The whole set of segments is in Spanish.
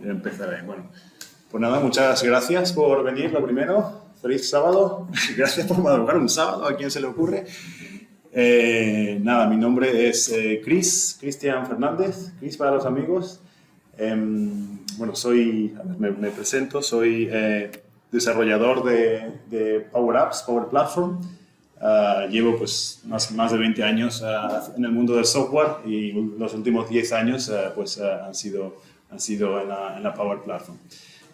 empezaré. Bueno, pues nada, muchas gracias por venir, lo primero. Feliz sábado. Gracias por madrugar un sábado, ¿a quién se le ocurre? Nada, mi nombre es Cristian Fernández, Chris para los amigos. Bueno, me presento, soy desarrollador de Power Apps, Power Platform. Llevo pues más de 20 años en el mundo del software y los últimos 10 años han sido en la Power Platform.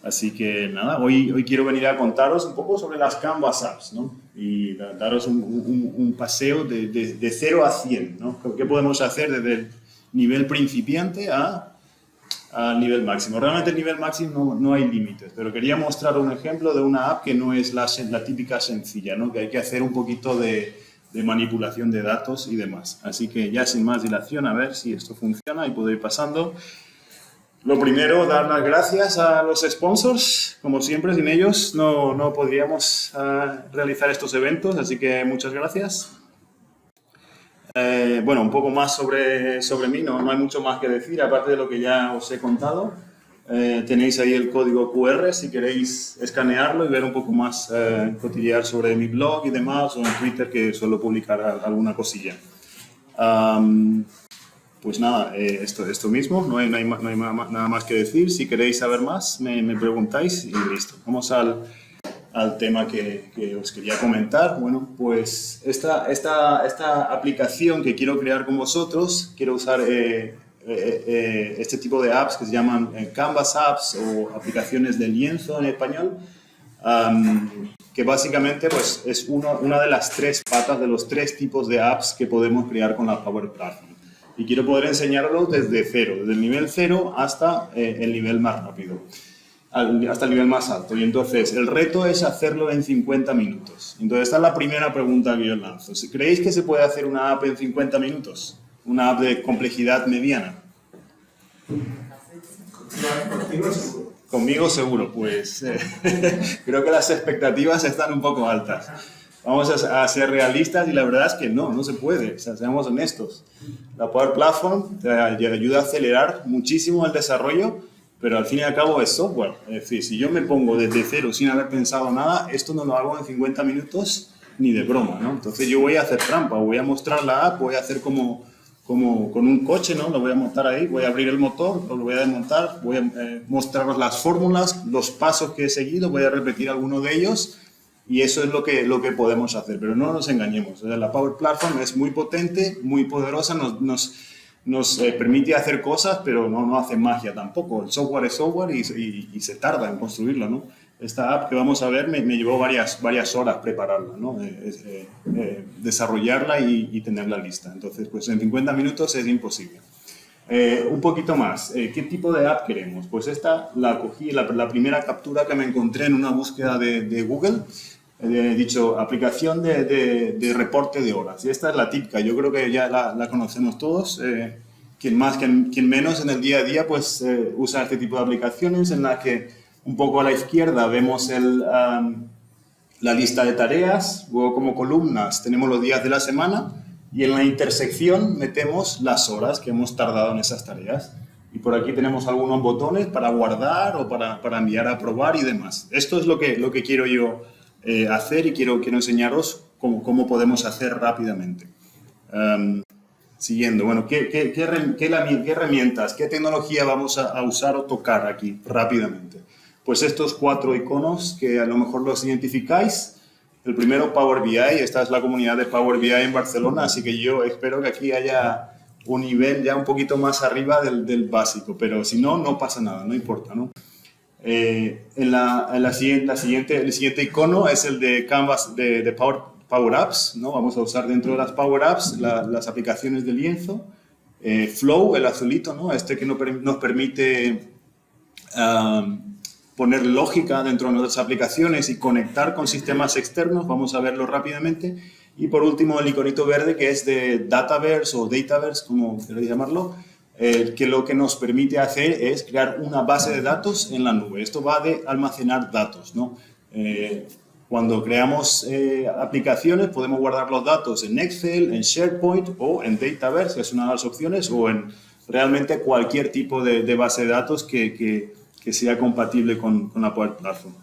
Así que nada, hoy quiero venir a contaros un poco sobre las Canvas Apps, ¿no? Y daros un paseo de 0 a 100, ¿no? ¿Qué podemos hacer desde el nivel principiante al nivel máximo? Realmente el nivel máximo no hay límites, pero quería mostrar un ejemplo de una app que no es la típica sencilla, ¿no? Que hay que hacer un poquito de manipulación de datos y demás. Así que ya sin más dilación, a ver si esto funciona y puedo ir pasando. Lo primero, dar las gracias a los sponsors. Como siempre, sin ellos no podríamos realizar estos eventos, así que muchas gracias. Bueno, un poco más sobre mí, no hay mucho más que decir, aparte de lo que ya os he contado. Tenéis ahí el código QR si queréis escanearlo y ver un poco más, cotillear sobre mi blog y demás, o en Twitter, que suelo publicar alguna cosilla. Pues nada, esto mismo, no hay nada más que decir. Si queréis saber más, me preguntáis y listo. Vamos al tema que os quería comentar. Bueno, pues esta aplicación que quiero crear con vosotros, quiero usar este tipo de apps que se llaman Canvas Apps o aplicaciones de lienzo en español, que básicamente pues, es una de las 3 patas de los 3 tipos de apps que podemos crear con la Power Platform. Y quiero poder enseñarlo desde cero, desde el nivel 0 hasta el nivel más rápido, hasta el nivel más alto. Y entonces, el reto es hacerlo en 50 minutos. Entonces, esta es la primera pregunta que yo lanzo. ¿Creéis que se puede hacer una app en 50 minutos? Una app de complejidad mediana. Conmigo seguro, pues creo que las expectativas están un poco altas. Vamos a ser realistas y la verdad es que no se puede, o sea, seamos honestos. La Power Platform te ayuda a acelerar muchísimo el desarrollo, pero al fin y al cabo es software. Es decir, si yo me pongo desde cero sin haber pensado nada, esto no lo hago en 50 minutos ni de broma, ¿no? Entonces yo voy a hacer trampa, voy a mostrar la app, voy a hacer como con un coche, ¿no? Lo voy a montar ahí, voy a abrir el motor, lo voy a desmontar, voy a mostraros las fórmulas, los pasos que he seguido, voy a repetir alguno de ellos. Y eso es lo que podemos hacer, pero no nos engañemos. La Power Platform es muy potente, muy poderosa, nos permite hacer cosas, pero no hace magia tampoco. El software es software y se tarda en construirlo, ¿no? Esta app que vamos a ver me llevó varias horas prepararla, ¿no? Desarrollarla y tenerla lista. Entonces, pues en 50 minutos es imposible. Un poquito más, ¿qué tipo de app queremos? Pues esta la cogí, la primera captura que me encontré en una búsqueda de Google. He dicho aplicación de reporte de horas. Y esta es la típica, yo creo que ya la conocemos todos. Quien más, quien menos en el día a día, pues usa este tipo de aplicaciones en la que un poco a la izquierda vemos la lista de tareas, luego como columnas tenemos los días de la semana y en la intersección metemos las horas que hemos tardado en esas tareas. Y por aquí tenemos algunos botones para guardar o para enviar a probar y demás. Esto es lo que quiero yo hacer y quiero enseñaros cómo podemos hacer rápidamente. Siguiendo, bueno, ¿qué herramientas, qué tecnología vamos a usar o tocar aquí rápidamente? Pues estos 4 iconos que a lo mejor los identificáis. El primero, Power BI. Esta es la comunidad de Power BI en Barcelona, así que yo espero que aquí haya un nivel ya un poquito más arriba del básico, pero si no pasa nada, no importa, ¿no? El siguiente icono es el de Canvas de Power Apps, ¿no? Vamos a usar dentro de las Power Apps las aplicaciones de lienzo. Flow, el azulito, ¿no? Este que nos permite poner lógica dentro de nuestras aplicaciones y conectar con sistemas externos. Vamos a verlo rápidamente. Y por último, el iconito verde, que es de Dataverse o Dataverse, como queréis llamarlo, que lo que nos permite hacer es crear una base de datos en la nube. Esto va de almacenar datos, ¿no? Cuando creamos aplicaciones, podemos guardar los datos en Excel, en SharePoint o en Dataverse, que es una de las opciones, o en realmente cualquier tipo de base de datos que que sea compatible con la Power Platform.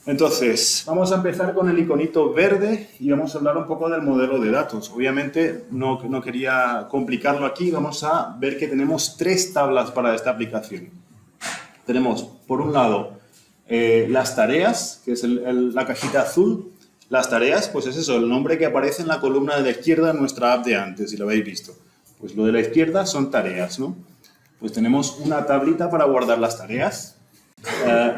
Entonces, vamos a empezar con el iconito verde y vamos a hablar un poco del modelo de datos. Obviamente, no quería complicarlo aquí, vamos a ver que tenemos 3 tablas para esta aplicación. Tenemos, por un lado, las tareas, que es la cajita azul. Las tareas, pues es eso, el nombre que aparece en la columna de la izquierda en nuestra app de antes, si lo habéis visto. Pues lo de la izquierda son tareas, ¿no? Pues tenemos una tablita para guardar las tareas.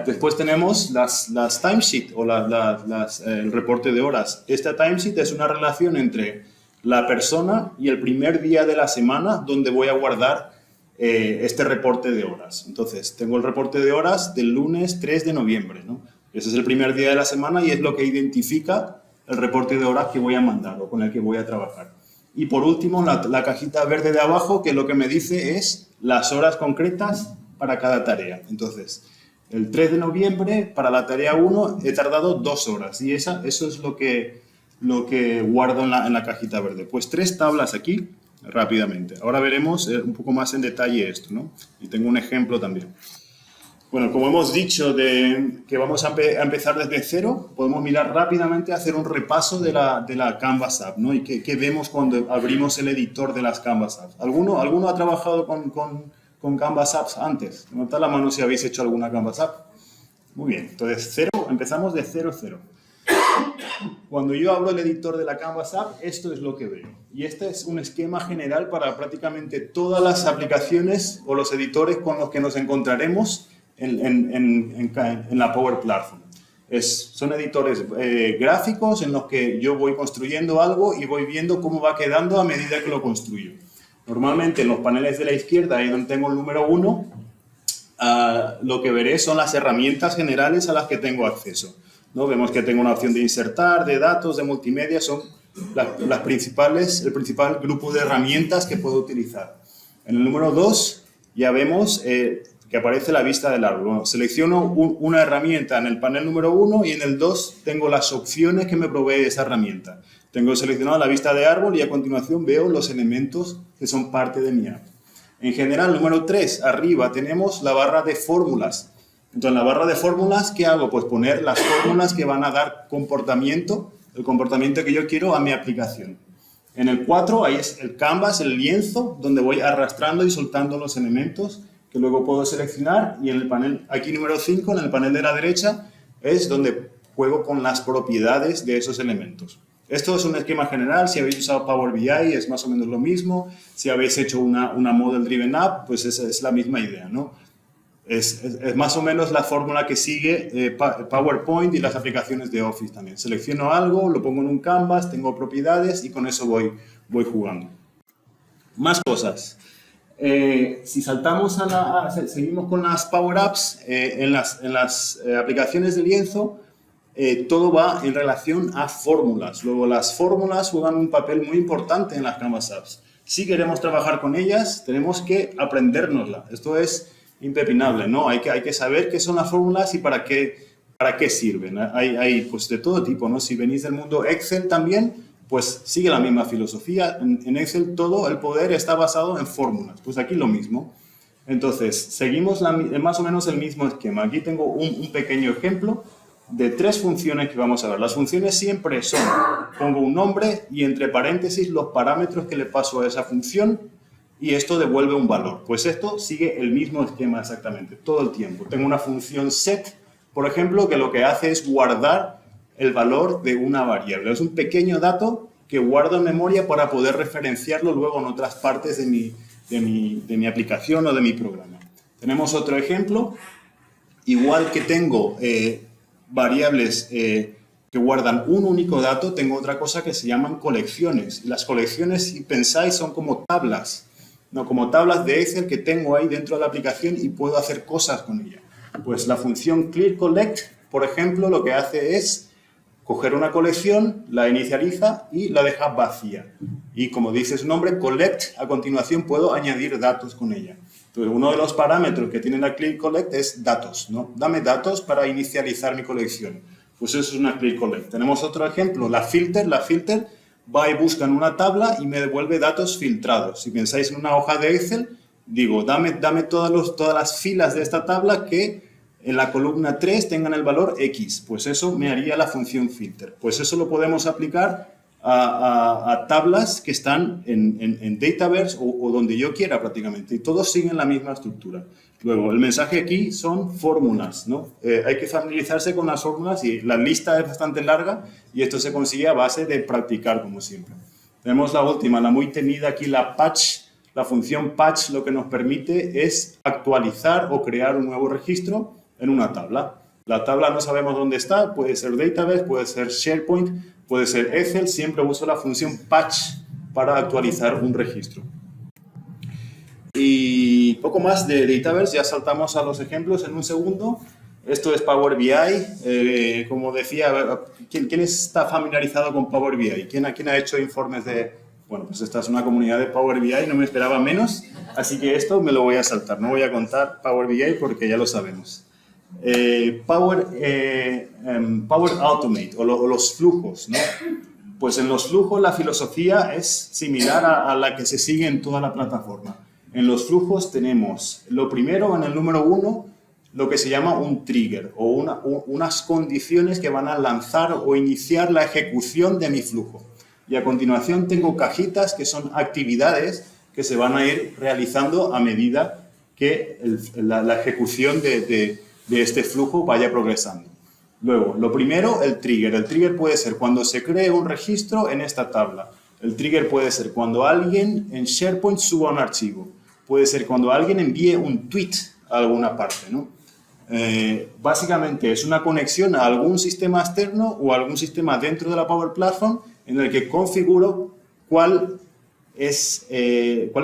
Después tenemos las timesheet o el reporte de horas. Esta timesheet es una relación entre la persona y el primer día de la semana donde voy a guardar este reporte de horas. Entonces, tengo el reporte de horas del lunes 3 de noviembre, ¿no? Ese es el primer día de la semana y es lo que identifica el reporte de horas que voy a mandar o con el que voy a trabajar. Y por último, la cajita verde de abajo, que lo que me dice es las horas concretas para cada tarea. Entonces, el 3 de noviembre, para la tarea 1, he tardado 2 horas. Y eso es lo que guardo en la cajita verde. Pues 3 tablas aquí, rápidamente. Ahora veremos un poco más en detalle esto, ¿no? Y tengo un ejemplo también. Bueno, como hemos dicho que vamos a empezar desde cero, podemos mirar rápidamente, hacer un repaso de la Canvas App, ¿no? Y qué vemos cuando abrimos el editor de las Canvas Apps. ¿Alguno ha trabajado con Canvas Apps antes? Levantad la mano si habéis hecho alguna Canvas App. Muy bien, entonces empezamos de 0, 0. Cuando yo abro el editor de la Canvas App, esto es lo que veo. Y este es un esquema general para prácticamente todas las aplicaciones o los editores con los que nos encontraremos en la Power Platform. Son editores gráficos en los que yo voy construyendo algo y voy viendo cómo va quedando a medida que lo construyo. Normalmente en los paneles de la izquierda, ahí donde tengo el número 1, lo que veré son las herramientas generales a las que tengo acceso, ¿no? Vemos que tengo una opción de insertar, de datos, de multimedia, son el principal grupo de herramientas que puedo utilizar. En el número 2 ya vemos que aparece la vista del árbol. Bueno, selecciono una herramienta en el panel número 1 y en el 2 tengo las opciones que me provee esa herramienta. Tengo seleccionado la vista de árbol y a continuación veo los elementos que son parte de mi app. En general, número 3, arriba tenemos la barra de fórmulas. Entonces, en la barra de fórmulas, ¿qué hago? Pues poner las fórmulas que van a dar el comportamiento que yo quiero a mi aplicación. En el 4, ahí es el canvas, el lienzo, donde voy arrastrando y soltando los elementos que luego puedo seleccionar, y en el panel, aquí número 5, en el panel de la derecha, es donde juego con las propiedades de esos elementos. Esto es un esquema general. Si habéis usado Power BI es más o menos lo mismo. Si habéis hecho una Model Driven App, pues es la misma idea, ¿no? Es más o menos la fórmula que sigue PowerPoint y las aplicaciones de Office también. Selecciono algo, lo pongo en un canvas, tengo propiedades y con eso voy jugando. Más cosas. Si saltamos seguimos con las Power Apps, en las aplicaciones de lienzo, todo va en relación a fórmulas. Luego, las fórmulas juegan un papel muy importante en las Canvas Apps. Si queremos trabajar con ellas, tenemos que aprendérnosla. Esto es impepinable, ¿no? Hay que saber qué son las fórmulas y para qué sirven. Hay pues de todo tipo, ¿no? Si venís del mundo Excel también, pues sigue la misma filosofía. En Excel todo el poder está basado en fórmulas. Pues aquí lo mismo. Entonces, seguimos más o menos el mismo esquema. Aquí tengo un pequeño ejemplo de 3 funciones que vamos a ver. Las funciones siempre son, pongo un nombre y entre paréntesis los parámetros que le paso a esa función y esto devuelve un valor. Pues esto sigue el mismo esquema exactamente, todo el tiempo. Tengo una función set, por ejemplo, que lo que hace es guardar el valor de una variable. Es un pequeño dato que guardo en memoria para poder referenciarlo luego en otras partes de mi aplicación o de mi programa. Tenemos otro ejemplo, igual que tengo variables que guardan un único dato, tengo otra cosa que se llaman colecciones. Las colecciones, si pensáis, son como tablas, ¿no? Como tablas de Excel que tengo ahí dentro de la aplicación y puedo hacer cosas con ella. Pues la función clearCollect, por ejemplo, lo que hace es coger una colección, la inicializa y la deja vacía. Y como dice su nombre, collect, a continuación puedo añadir datos con ella. Entonces, uno de los parámetros que tiene la clearCollect es datos, ¿no? Dame datos para inicializar mi colección. Pues eso es una clearCollect. Tenemos otro ejemplo, la filter. La filter va y busca en una tabla y me devuelve datos filtrados. Si pensáis en una hoja de Excel, digo, dame todas las filas de esta tabla que en la columna 3 tengan el valor X. Pues eso me haría la función filter. Pues eso lo podemos aplicar a tablas que están en Dataverse o donde yo quiera prácticamente. Y todos siguen la misma estructura. Luego, el mensaje aquí son fórmulas, ¿no? Hay que familiarizarse con las fórmulas y la lista es bastante larga y esto se consigue a base de practicar, como siempre. Tenemos la última, la muy temida aquí, la patch. La función patch lo que nos permite es actualizar o crear un nuevo registro en una tabla. La tabla no sabemos dónde está, puede ser Database, puede ser SharePoint, puede ser Excel. Siempre uso la función patch para actualizar un registro. Y poco más de Dataverse, ya saltamos a los ejemplos en un segundo. Esto es Power BI. Como decía, ¿quién está familiarizado con Power BI? ¿Quién ha hecho informes de...? Bueno, pues esta es una comunidad de Power BI, no me esperaba menos, así que esto me lo voy a saltar. No voy a contar Power BI porque ya lo sabemos. Power Automate o los flujos, ¿no? Pues en los flujos la filosofía es similar a la que se sigue en toda la plataforma. En los flujos tenemos, lo primero, en el número 1, lo que se llama un trigger o unas condiciones que van a lanzar o iniciar la ejecución de mi flujo. Y a continuación tengo cajitas que son actividades que se van a ir realizando a medida que la ejecución de este flujo vaya progresando. Luego, lo primero, el trigger. El trigger puede ser cuando se cree un registro en esta tabla. El trigger puede ser cuando alguien en SharePoint suba un archivo. Puede ser cuando alguien envíe un tweet a alguna parte, ¿no? Básicamente es una conexión a algún sistema externo o a algún sistema dentro de la Power Platform en el que configuro cuáles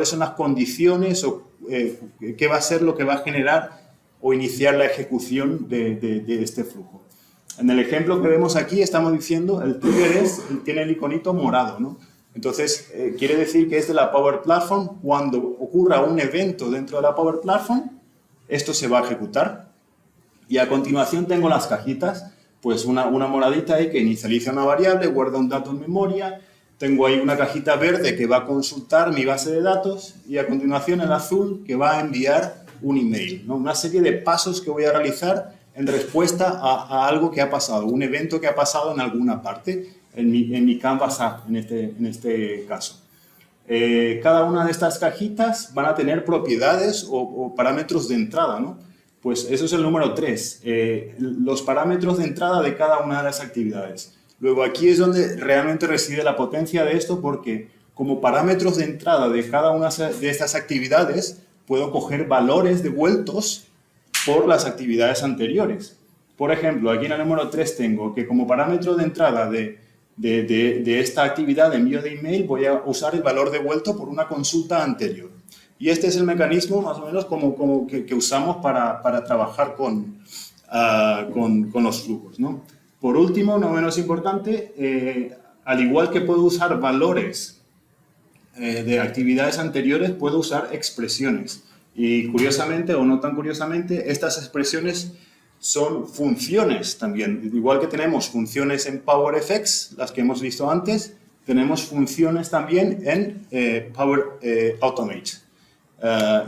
son las condiciones o qué va a ser lo que va a generar o iniciar la ejecución de este flujo. En el ejemplo que vemos aquí estamos diciendo el trigger tiene el iconito morado, ¿no? Entonces, quiere decir que es de la Power Platform. Cuando ocurra un evento dentro de la Power Platform, esto se va a ejecutar. Y a continuación tengo las cajitas, pues una moradita ahí que inicializa una variable, guarda un dato en memoria. Tengo ahí una cajita verde que va a consultar mi base de datos y a continuación el azul que va a enviar un email, ¿no? Una serie de pasos que voy a realizar en respuesta a algo que ha pasado, un evento que ha pasado en alguna parte, en mi Canvas App, en este caso. Cada una de estas cajitas van a tener propiedades o parámetros de entrada, ¿no? Pues eso es el número 3, los parámetros de entrada de cada una de las actividades. Luego aquí es donde realmente reside la potencia de esto, porque como parámetros de entrada de cada una de estas actividades puedo coger valores devueltos por las actividades anteriores. Por ejemplo, aquí en el número 3 tengo que como parámetro de entrada de esta actividad de envío de email voy a usar el valor devuelto por una consulta anterior. Y este es el mecanismo más o menos que usamos para trabajar con los flujos, ¿no? Por último, no menos importante, al igual que puedo usar valores de actividades anteriores, puedo usar expresiones. Y curiosamente, o no tan curiosamente, estas expresiones son funciones también. Igual que tenemos funciones en PowerFX, las que hemos visto antes, tenemos funciones también en Power Automate.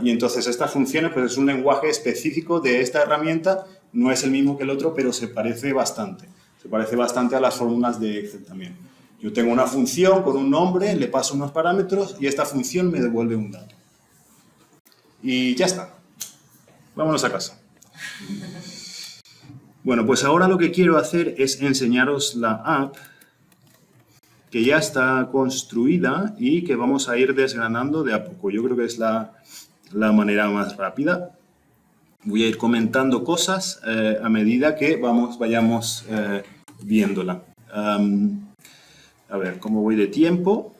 Y entonces estas funciones pues es un lenguaje específico de esta herramienta, no es el mismo que el otro, pero se parece bastante. Se parece bastante a las fórmulas de Excel también. Yo tengo una función con un nombre, le paso unos parámetros y esta función me devuelve un dato. Y ya está. Vámonos a casa. Bueno, pues ahora lo que quiero hacer es enseñaros la app que ya está construida y que vamos a ir desgranando de a poco. Yo creo que es la manera más rápida. Voy a ir comentando cosas a medida que vayamos viéndola. A ver, ¿cómo voy de tiempo?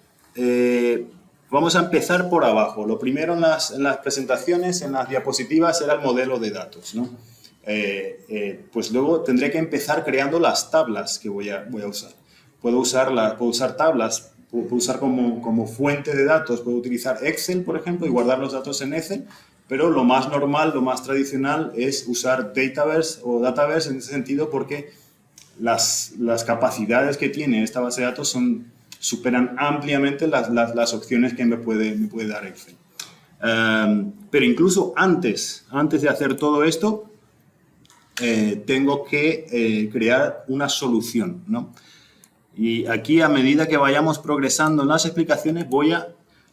Vamos a empezar por abajo. Lo primero en las presentaciones, en las diapositivas, era el modelo de datos, ¿no? Pues luego tendré que empezar creando las tablas que voy a usar. Puedo usar tablas, puedo usar como fuente de datos, puedo utilizar Excel, por ejemplo, y guardar los datos en Excel, pero lo más normal, lo más tradicional es usar Dataverse o Dataverse en ese sentido porque las capacidades que tiene esta base de datos superan ampliamente las opciones que me puede dar Excel. Pero incluso antes de hacer todo esto, tengo que crear una solución, ¿no? Y aquí, a medida que vayamos progresando en las explicaciones, voy a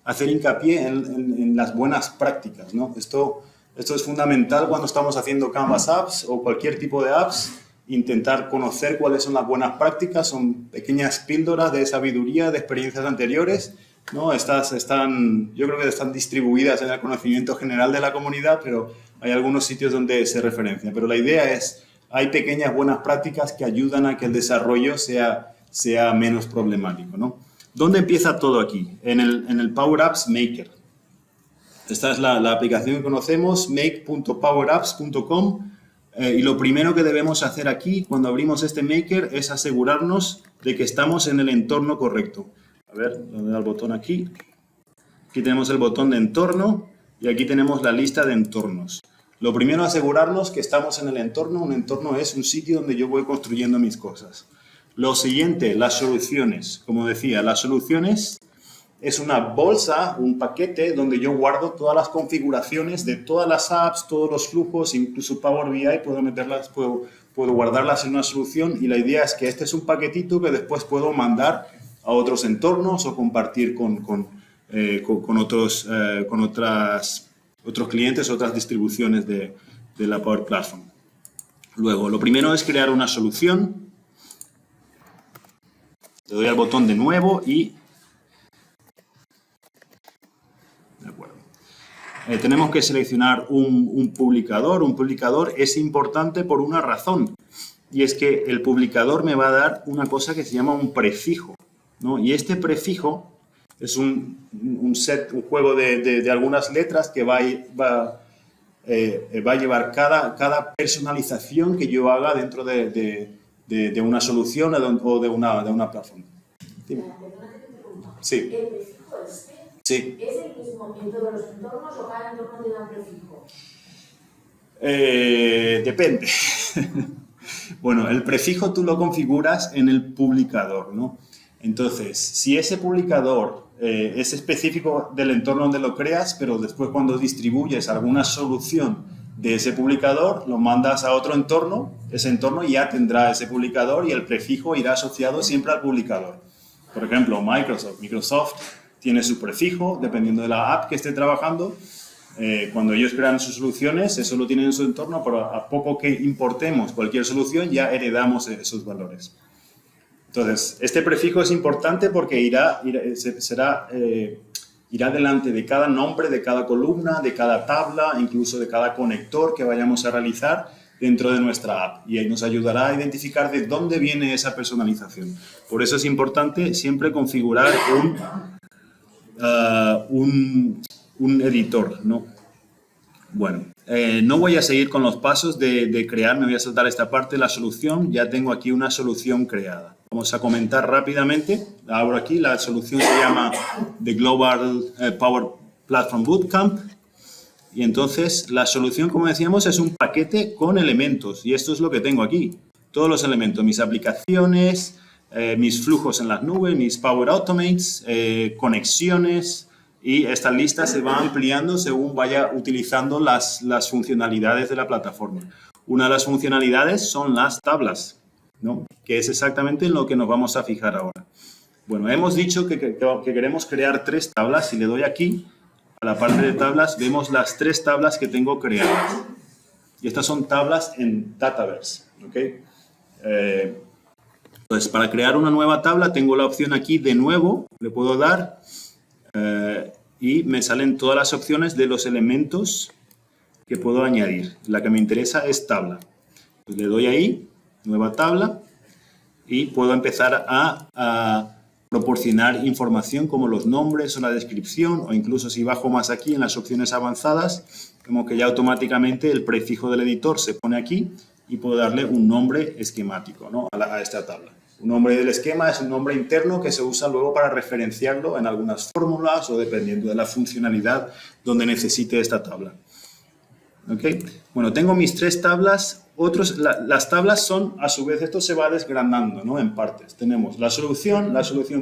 hacer hincapié en las buenas prácticas, ¿no? Esto es fundamental cuando estamos haciendo Canvas Apps o cualquier tipo de apps, intentar conocer cuáles son las buenas prácticas, son pequeñas píldoras de sabiduría, de experiencias anteriores, ¿no? Yo creo que están distribuidas en el conocimiento general de la comunidad, pero hay algunos sitios donde se referencian. Pero la idea es, hay pequeñas buenas prácticas que ayudan a que el desarrollo sea menos problemático, ¿no? ¿Dónde empieza todo aquí? En el Power Apps Maker. Esta es la aplicación que conocemos, make.powerapps.com. Y lo primero que debemos hacer aquí, cuando abrimos este Maker, es asegurarnos de que estamos en el entorno correcto. A ver, le doy al botón aquí. Aquí tenemos el botón de entorno y aquí tenemos la lista de entornos. Lo primero, asegurarnos que estamos en el entorno. Un entorno es un sitio donde yo voy construyendo mis cosas. Lo siguiente, las soluciones. Como decía, las soluciones es una bolsa, un paquete donde yo guardo todas las configuraciones de todas las apps, todos los flujos, incluso Power BI, puedo guardarlas en una solución, y la idea es que este es un paquetito que después puedo mandar a otros entornos o compartir con otros clientes, otras distribuciones de la Power Platform. Luego, lo primero es crear una solución. Le doy al botón de nuevo y... De acuerdo. Tenemos que seleccionar un publicador. Un publicador es importante por una razón, y es que el publicador me va a dar una cosa que se llama un prefijo, ¿no? Y este prefijo es un juego de algunas letras que va a llevar cada personalización que yo haga dentro de una solución o de una plataforma. Sí. ¿El prefijo Sí. es el mismo en todos los entornos o cada entorno tiene un prefijo? Depende. Bueno, el prefijo tú lo configuras en el publicador, ¿no? Entonces, si ese publicador es específico del entorno donde lo creas, pero después cuando distribuyes alguna solución de ese publicador, lo mandas a otro entorno, ese entorno ya tendrá ese publicador y el prefijo irá asociado siempre al publicador. Por ejemplo, Microsoft tiene su prefijo, dependiendo de la app que esté trabajando. Cuando ellos crean sus soluciones, eso lo tienen en su entorno, pero a poco que importemos cualquier solución, ya heredamos esos valores. Entonces, este prefijo es importante porque irá delante de cada nombre, de cada columna, de cada tabla, incluso de cada conector que vayamos a realizar dentro de nuestra app, y ahí nos ayudará a identificar de dónde viene esa personalización. Por eso es importante siempre configurar un editor, ¿no? Bueno, no voy a seguir con los pasos de crear, me voy a saltar esta parte, la solución. Ya tengo aquí una solución creada. Vamos a comentar rápidamente. Abro aquí, la solución se llama The Global Power Platform Bootcamp. Y entonces la solución, como decíamos, es un paquete con elementos. Y esto es lo que tengo aquí. Todos los elementos, mis aplicaciones, mis flujos en las nubes, mis Power Automates, conexiones. Y esta lista se va ampliando según vaya utilizando las funcionalidades de la plataforma. Una de las funcionalidades son las tablas, ¿no? Que es exactamente en lo que nos vamos a fijar ahora. Bueno, hemos dicho que queremos crear 3 tablas. Si le doy aquí a la parte de tablas, vemos las 3 tablas que tengo creadas. Y estas son tablas en Dataverse, ¿ok? Entonces, para crear una nueva tabla, tengo la opción aquí de nuevo. Le puedo dar y me salen todas las opciones de los elementos que puedo añadir. La que me interesa es tabla. Pues le doy ahí, nueva tabla, y puedo empezar a proporcionar información como los nombres o la descripción, o incluso si bajo más aquí en las opciones avanzadas, como que ya automáticamente el prefijo del editor se pone aquí y puedo darle un nombre esquemático, ¿no? a esta tabla. Un nombre del esquema es un nombre interno que se usa luego para referenciarlo en algunas fórmulas o dependiendo de la funcionalidad donde necesite esta tabla. ¿Okay? Bueno, tengo mis 3 tablas. Las tablas son, a su vez, esto se va desgranando, ¿no? En partes. Tenemos la solución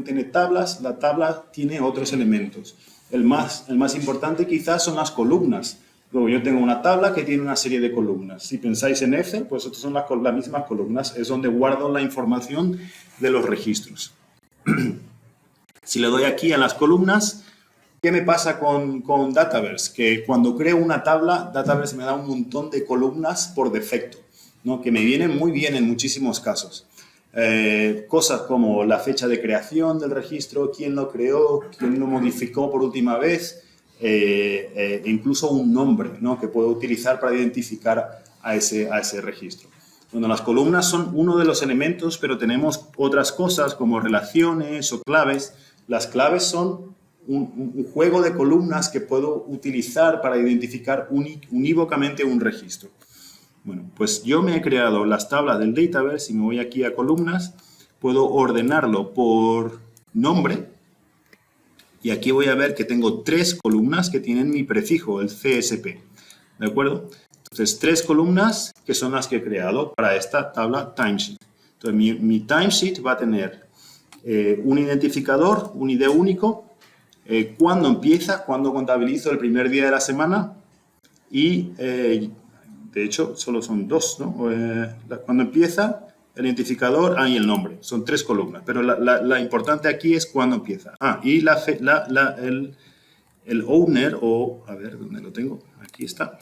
tiene tablas, la tabla tiene otros elementos. el más importante quizás son las columnas. Luego yo tengo una tabla que tiene una serie de columnas. Si pensáis en Excel, pues estas son las mismas columnas. Es donde guardo la información de los registros. Si le doy aquí a las columnas, ¿qué me pasa con Dataverse? Que cuando creo una tabla, Dataverse me da un montón de columnas por defecto, ¿no? Que me vienen muy bien en muchísimos casos. Cosas como la fecha de creación del registro, quién lo creó, quién lo modificó por última vez, incluso un nombre, ¿no? Que puedo utilizar para identificar a ese registro. Bueno, las columnas son uno de los elementos, pero tenemos otras cosas como relaciones o claves. Las claves son un juego de columnas que puedo utilizar para identificar unívocamente un registro. Bueno, pues yo me he creado las tablas del Dataverse y me voy aquí a columnas, puedo ordenarlo por nombre y aquí voy a ver que tengo 3 columnas que tienen mi prefijo, el CSP, ¿de acuerdo? Entonces, 3 columnas que son las que he creado para esta tabla timesheet. Entonces, mi timesheet va a tener un identificador, un ID único, cuándo empieza, cuándo contabilizo el primer día de la semana y, de hecho, solo son 2, ¿no? Cuando empieza, el identificador y el nombre. Son 3 columnas, pero la importante aquí es cuándo empieza. Y el owner, o a ver, ¿dónde lo tengo? Aquí está.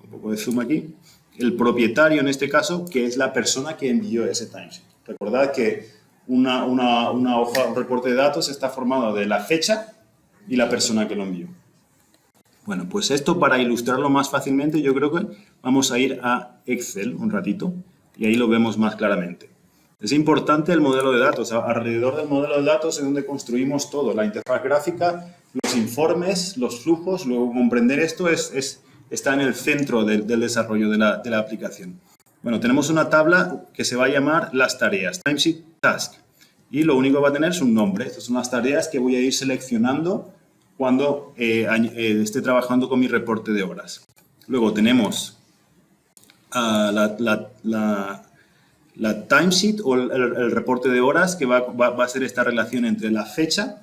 Un poco de zoom aquí. El propietario, en este caso, que es la persona que envió ese timesheet. Recordad que una hoja, un reporte de datos está formado de la fecha y la persona que lo envió. Bueno, pues esto para ilustrarlo más fácilmente, yo creo que vamos a ir a Excel un ratito y ahí lo vemos más claramente. Es importante el modelo de datos. Alrededor del modelo de datos es donde construimos todo, la interfaz gráfica, los informes, los flujos. Luego comprender esto está en el centro del desarrollo de la aplicación. Bueno, tenemos una tabla que se va a llamar las tareas, timesheet task, y lo único que va a tener es un nombre. Estas son las tareas que voy a ir seleccionando cuando esté trabajando con mi reporte de horas. Luego tenemos la timesheet o el reporte de horas, que va a ser esta relación entre la fecha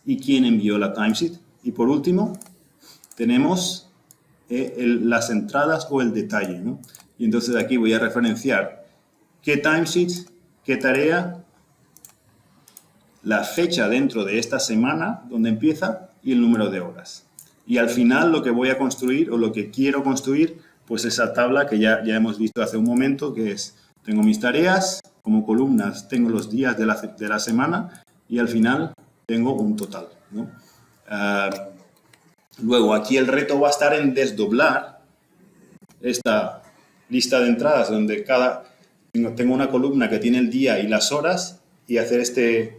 y quién envió la timesheet. Y por último, tenemos las entradas o el detalle, ¿no? Y entonces aquí voy a referenciar qué timesheet, qué tarea, la fecha dentro de esta semana donde empieza y el número de horas. Y al final lo que voy a construir o lo que quiero construir, pues esa tabla que ya hemos visto hace un momento, que es, tengo mis tareas, como columnas tengo los días de la semana y al final tengo un total, ¿no? Luego aquí el reto va a estar en desdoblar esta lista de entradas donde tengo una columna que tiene el día y las horas y hacer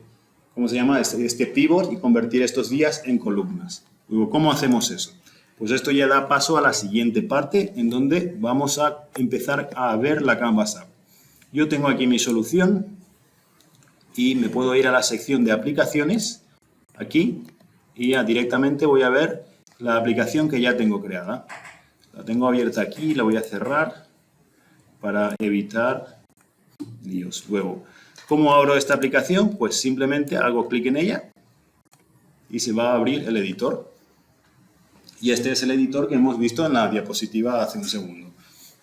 ¿cómo se llama? Este pivot y convertir estos días en columnas. Luego, ¿cómo hacemos eso? Pues esto ya da paso a la siguiente parte en donde vamos a empezar a ver la Canvas App. Yo tengo aquí mi solución y me puedo ir a la sección de aplicaciones, aquí, y ya directamente voy a ver la aplicación que ya tengo creada. La tengo abierta aquí, la voy a cerrar para evitar líos. Luego, ¿cómo abro esta aplicación? Pues simplemente hago clic en ella y se va a abrir el editor. Y este es el editor que hemos visto en la diapositiva hace un segundo.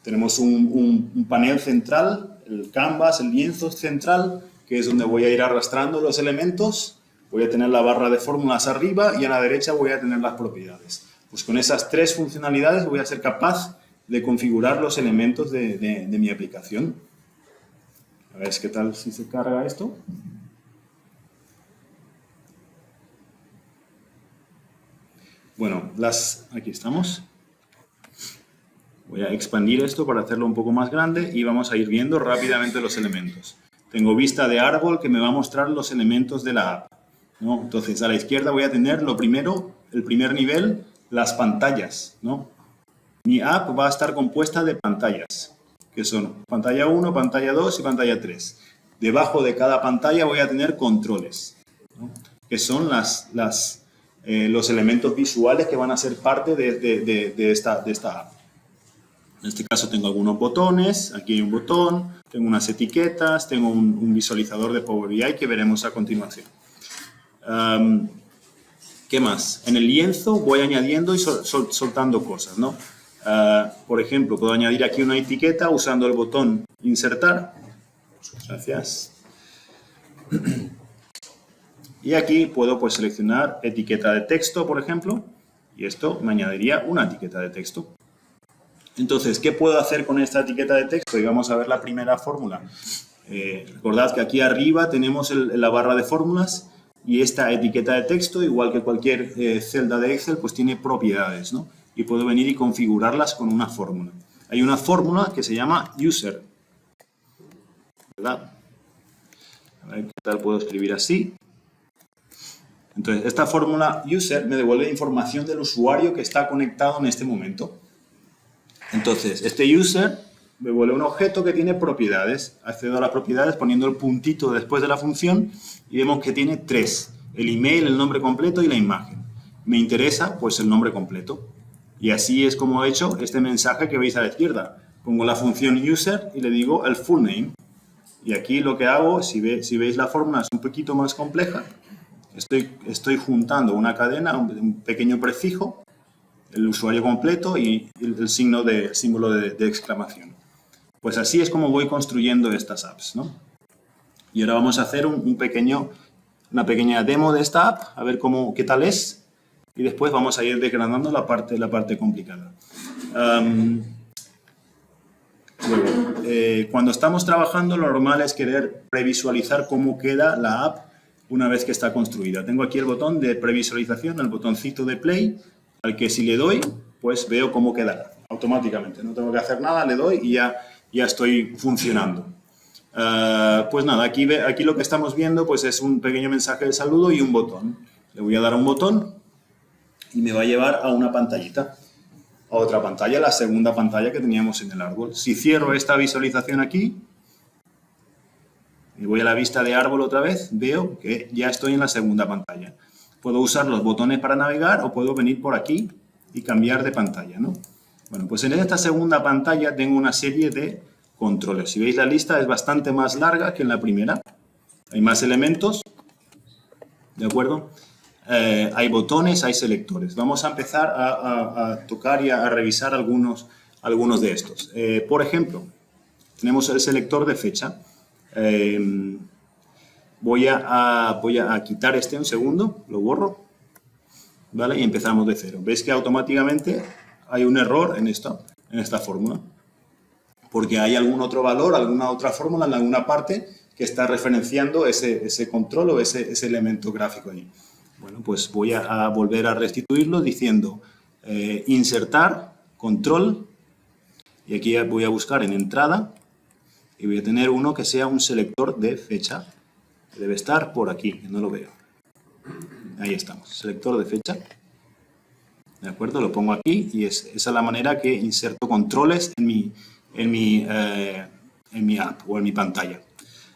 Tenemos un panel central, el Canvas, el lienzo central, que es donde voy a ir arrastrando los elementos. Voy a tener la barra de fórmulas arriba y a la derecha voy a tener las propiedades. Pues con esas 3 funcionalidades voy a ser capaz de configurar los elementos de mi aplicación. A ver qué tal si se carga esto. Bueno, aquí estamos. Voy a expandir esto para hacerlo un poco más grande y vamos a ir viendo rápidamente los elementos. Tengo vista de árbol que me va a mostrar los elementos de la app, ¿no? Entonces, a la izquierda voy a tener lo primero, el primer nivel, las pantallas, ¿no? Mi app va a estar compuesta de pantallas, que son pantalla 1, pantalla 2 y pantalla 3. Debajo de cada pantalla voy a tener controles, ¿no? Que son los elementos visuales que van a ser parte de esta app. En este caso tengo algunos botones, aquí hay un botón, tengo unas etiquetas, tengo un visualizador de Power BI que veremos a continuación. ¿Qué más? En el lienzo voy añadiendo y soltando cosas, ¿no? Por ejemplo, puedo añadir aquí una etiqueta usando el botón insertar. Gracias. Y aquí puedo pues seleccionar etiqueta de texto, por ejemplo, y esto me añadiría una etiqueta de texto. Entonces, ¿qué puedo hacer con esta etiqueta de texto? Y vamos a ver la primera fórmula. Recordad que aquí arriba tenemos la barra de fórmulas y esta etiqueta de texto, igual que cualquier celda de Excel, pues tiene propiedades, ¿no? Y puedo venir y configurarlas con una fórmula. Hay una fórmula que se llama user, ¿verdad? A ver qué tal puedo escribir así. Entonces, esta fórmula user me devuelve información del usuario que está conectado en este momento. Entonces, este user me devuelve un objeto que tiene propiedades. Accedo a las propiedades poniendo el puntito después de la función y vemos que tiene 3. El email, el nombre completo y la imagen. Me interesa, pues, el nombre completo. Y así es como he hecho este mensaje que veis a la izquierda. Pongo la función user y le digo el full name. Y aquí lo que hago, si veis la fórmula es un poquito más compleja. Estoy juntando una cadena, un pequeño prefijo, el usuario completo y el símbolo de exclamación. Pues así es como voy construyendo estas apps, ¿no? Y ahora vamos a hacer una pequeña demo de esta app, a ver qué tal es. Y después vamos a ir desgranando la parte complicada. Cuando estamos trabajando, lo normal es querer previsualizar cómo queda la app una vez que está construida. Tengo aquí el botón de previsualización, el botoncito de play, al que si le doy, pues veo cómo quedará automáticamente. No tengo que hacer nada, le doy y ya estoy funcionando. Pues nada, aquí lo que estamos viendo pues es un pequeño mensaje de saludo y un botón. Le voy a dar a un botón y me va a llevar a una pantallita. A otra pantalla, la segunda pantalla que teníamos en el árbol. Si cierro esta visualización aquí y voy a la vista de árbol otra vez, veo que ya estoy en la segunda pantalla. Puedo usar los botones para navegar o puedo venir por aquí y cambiar de pantalla, ¿no? Bueno, pues en esta segunda pantalla tengo una serie de controles. Si veis la lista es bastante más larga que en la primera. Hay más elementos, ¿de acuerdo? Hay botones, hay selectores. Vamos a empezar a tocar y a revisar algunos de estos. Por ejemplo, tenemos el selector de fecha. Voy a quitar un segundo, lo borro, ¿vale? Y empezamos de cero. Veis que automáticamente hay un error en esta fórmula, porque hay algún otro valor, alguna otra fórmula en alguna parte que está referenciando ese control o ese elemento gráfico ahí. Bueno, pues voy a volver a restituirlo diciendo insertar, control, y aquí voy a buscar en entrada y voy a tener uno que sea un selector de fecha. Debe estar por aquí, que no lo veo. Ahí estamos, selector de fecha. ¿De acuerdo? Lo pongo aquí y esa es la manera que inserto controles en mi app o en mi pantalla.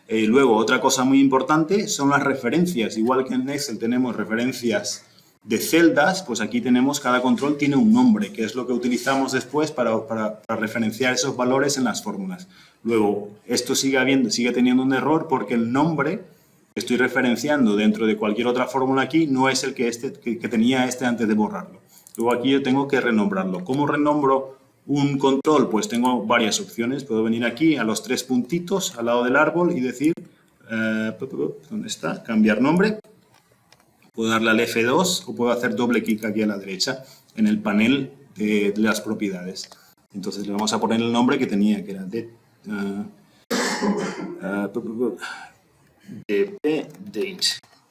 Luego, otra cosa muy importante son las referencias. Igual que en Excel tenemos referencias de celdas, pues aquí cada control tiene un nombre, que es lo que utilizamos después para referenciar esos valores en las fórmulas. Luego, esto sigue teniendo un error porque el nombre que estoy referenciando dentro de cualquier otra fórmula aquí no es el que tenía antes de borrarlo. Luego aquí yo tengo que renombrarlo. ¿Cómo renombro un control? Pues tengo varias opciones. Puedo venir aquí a los 3 puntitos al lado del árbol y decir, ¿dónde está? Cambiar nombre. Puedo darle al F2 o puedo hacer doble clic aquí a la derecha en el panel de las propiedades. Entonces le vamos a poner el nombre que tenía, que era date.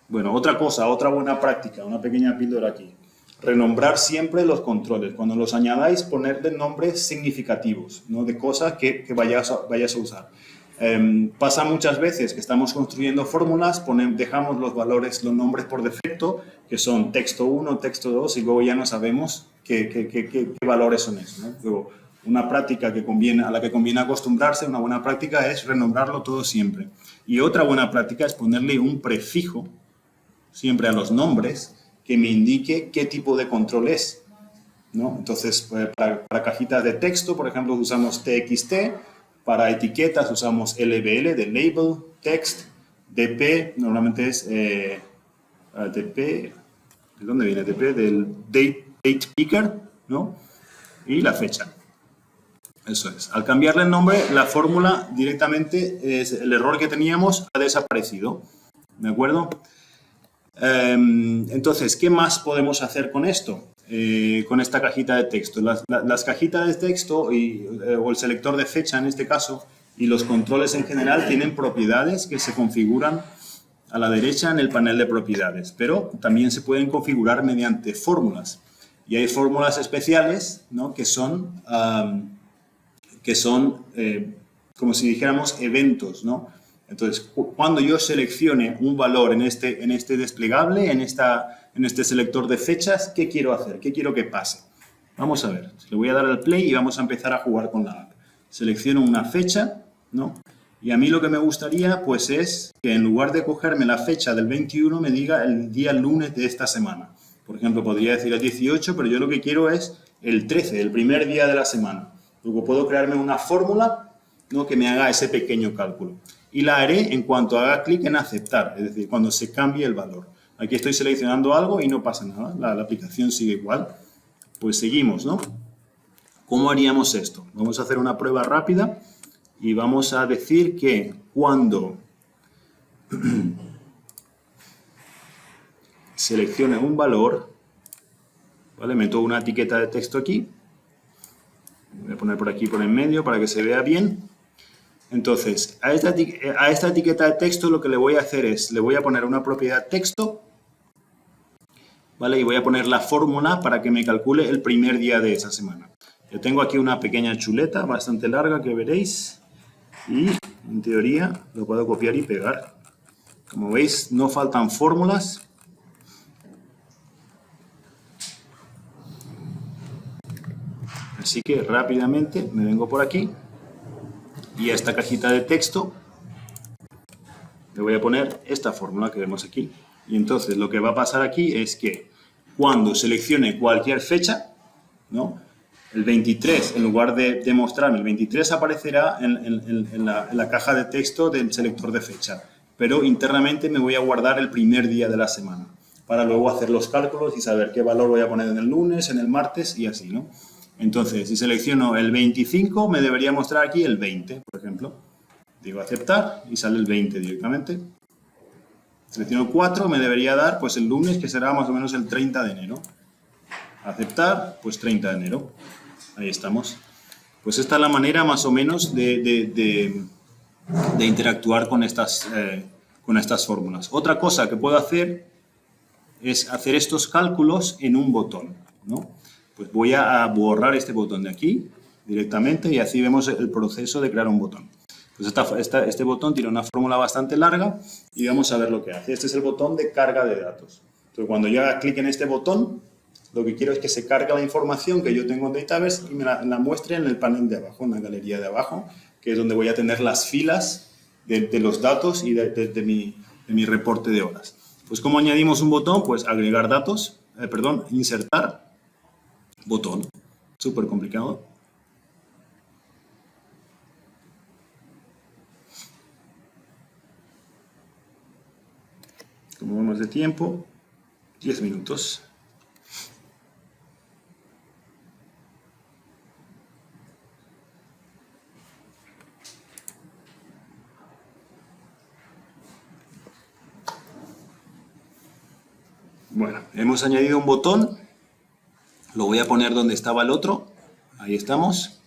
Bueno, otra buena práctica, una pequeña píldora aquí. Renombrar siempre los controles. Cuando los añadáis, ponerle nombres significativos, ¿no? De cosas que vayas a usar. Pasa muchas veces que estamos construyendo fórmulas, dejamos los nombres por defecto, que son texto 1, texto 2, y luego ya no sabemos qué valores son esos, ¿no? Luego, una práctica a la que conviene acostumbrarse, una buena práctica es renombrarlo todo siempre. Y otra buena práctica es ponerle un prefijo siempre a los nombres que me indique qué tipo de control es, ¿no? Entonces, para cajitas de texto, por ejemplo, usamos TXT. Para etiquetas usamos LBL de Label, Text, DP, normalmente es DP, ¿De dónde viene TP? Del date picker, ¿no? Y la fecha. Eso es. Al cambiarle el nombre, la fórmula directamente, el error que teníamos ha desaparecido. ¿De acuerdo? Entonces, ¿qué más podemos hacer con esto? Con esta cajita de texto. Las cajitas de texto o el selector de fecha en este caso y los controles en general tienen propiedades que se configuran a la derecha en el panel de propiedades, pero también se pueden configurar mediante fórmulas. Y hay fórmulas especiales, ¿no? que son como si dijéramos eventos, ¿no? Entonces, cuando yo seleccione un valor en este desplegable, en este selector de fechas, ¿qué quiero hacer? ¿Qué quiero que pase? Vamos a ver. Le voy a dar al play y vamos a empezar a jugar con la app. Selecciono una fecha, ¿no? Y a mí lo que me gustaría, pues, es que en lugar de cogerme la fecha del 21, me diga el día lunes de esta semana. Por ejemplo, podría decir el 18, pero yo lo que quiero es el 13, el primer día de la semana. Luego puedo crearme una fórmula, ¿no? que me haga ese pequeño cálculo. Y la haré en cuanto haga clic en aceptar, es decir, cuando se cambie el valor. Aquí estoy seleccionando algo y no pasa nada, la aplicación sigue igual. Pues seguimos, ¿no? ¿Cómo haríamos esto? Vamos a hacer una prueba rápida y vamos a decir que cuando seleccione un valor, ¿vale? Meto una etiqueta de texto aquí. Voy a poner por aquí por en medio para que se vea bien. Entonces, a esta etiqueta de texto lo que le voy a hacer es, le voy a poner una propiedad texto, ¿vale? Y voy a poner la fórmula para que me calcule el primer día de esa semana. Yo tengo aquí una pequeña chuleta bastante larga que veréis y, en teoría, lo puedo copiar y pegar. Como veis, no faltan fórmulas. Así que rápidamente me vengo por aquí y a esta cajita de texto le voy a poner esta fórmula que vemos aquí. Y entonces lo que va a pasar aquí es que cuando seleccione cualquier fecha, ¿no? El 23, en lugar de mostrarme el 23, aparecerá en la caja de texto del selector de fecha. Pero internamente me voy a guardar el primer día de la semana para luego hacer los cálculos y saber qué valor voy a poner en el lunes, en el martes y así, ¿no? Entonces, si selecciono el 25, me debería mostrar aquí el 20, por ejemplo. Digo aceptar y sale el 20 directamente. Selecciono 4, me debería dar pues el lunes, que será más o menos el 30 de enero. Aceptar, pues 30 de enero. Ahí estamos. Pues esta es la manera más o menos de interactuar con estas fórmulas. Otra cosa que puedo hacer es hacer estos cálculos en un botón, ¿no? Pues voy a borrar este botón de aquí directamente y así vemos el proceso de crear un botón. Pues este botón tiene una fórmula bastante larga y vamos a ver lo que hace. Este es el botón de carga de datos. Entonces, cuando yo haga clic en este botón, lo que quiero es que se cargue la información que yo tengo en Dataverse y me la muestre en el panel de abajo, en la galería de abajo, que es donde voy a tener las filas de los datos y de mi reporte de horas. Pues, ¿cómo añadimos un botón? Pues agregar datos, insertar, botón. Súper complicado. Como vemos de tiempo, 10 minutos. Bueno, hemos añadido un botón. Lo voy a poner donde estaba el otro. Ahí estamos.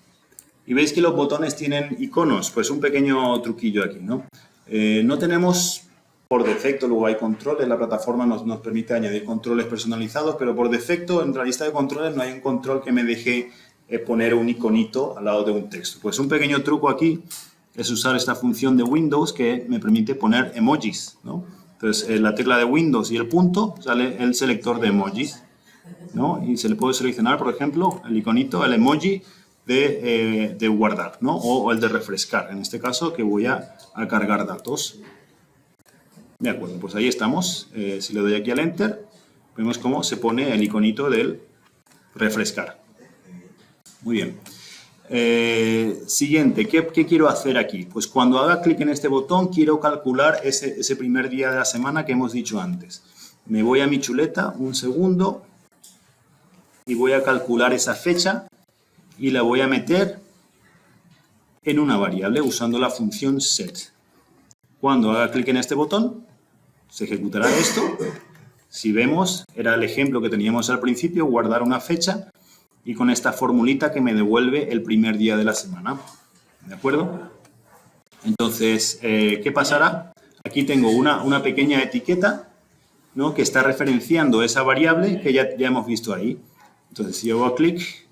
Y veis que los botones tienen iconos. Pues un pequeño truquillo aquí, ¿no? No tenemos por defecto, luego hay controles. La plataforma nos permite añadir controles personalizados, pero por defecto en la lista de controles no hay un control que me deje poner un iconito al lado de un texto. Pues un pequeño truco aquí es usar esta función de Windows que me permite poner emojis, ¿no? Entonces, la tecla de Windows y el punto, sale el selector de emojis, ¿no? Y se le puede seleccionar, por ejemplo, el iconito, el emoji de guardar, ¿no? O el de refrescar, en este caso, que voy a cargar datos. De acuerdo, pues ahí estamos. Si le doy aquí al Enter, vemos cómo se pone el iconito del refrescar. Muy bien. Siguiente, ¿qué quiero hacer aquí? Pues cuando haga clic en este botón quiero calcular ese primer día de la semana que hemos dicho antes. me voy a mi chuleta, un segundo, y voy a calcular esa fecha y la voy a meter en una variable usando la función set. Cuando haga clic en este botón, se ejecutará esto. Si vemos, era el ejemplo que teníamos al principio, guardar una fecha y con esta formulita que me devuelve el primer día de la semana. ¿De acuerdo? Entonces, ¿qué pasará? Aquí tengo una pequeña etiqueta, ¿no?, que está referenciando esa variable que ya hemos visto ahí. Entonces, si yo hago clic,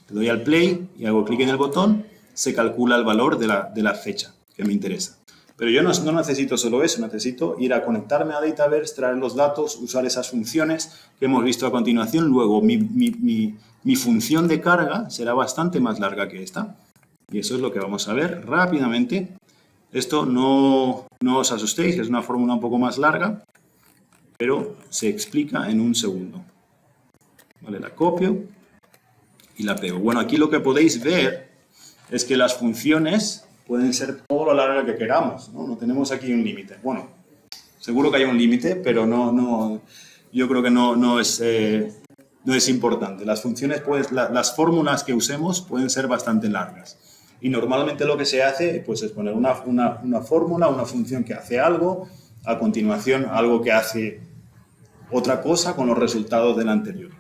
le doy al play y hago clic en el botón, se calcula el valor de la fecha que me interesa. Pero yo no necesito solo eso, necesito ir a conectarme a Dataverse, traer los datos, usar esas funciones que hemos visto a continuación. Luego, mi función de carga será bastante más larga que esta. Y eso es lo que vamos a ver rápidamente. Esto no os asustéis, es una fórmula un poco más larga, pero se explica en un segundo. Vale, la copio y la pego. Bueno, aquí lo que podéis ver es que las funciones pueden ser todo lo larga que queramos, ¿no? No tenemos aquí un límite. Bueno, seguro que hay un límite, pero yo creo que no es importante. Las funciones, pues, las fórmulas que usemos pueden ser bastante largas. Y normalmente lo que se hace, pues, es poner una fórmula, una función que hace algo, a continuación algo que hace otra cosa con los resultados del anterior.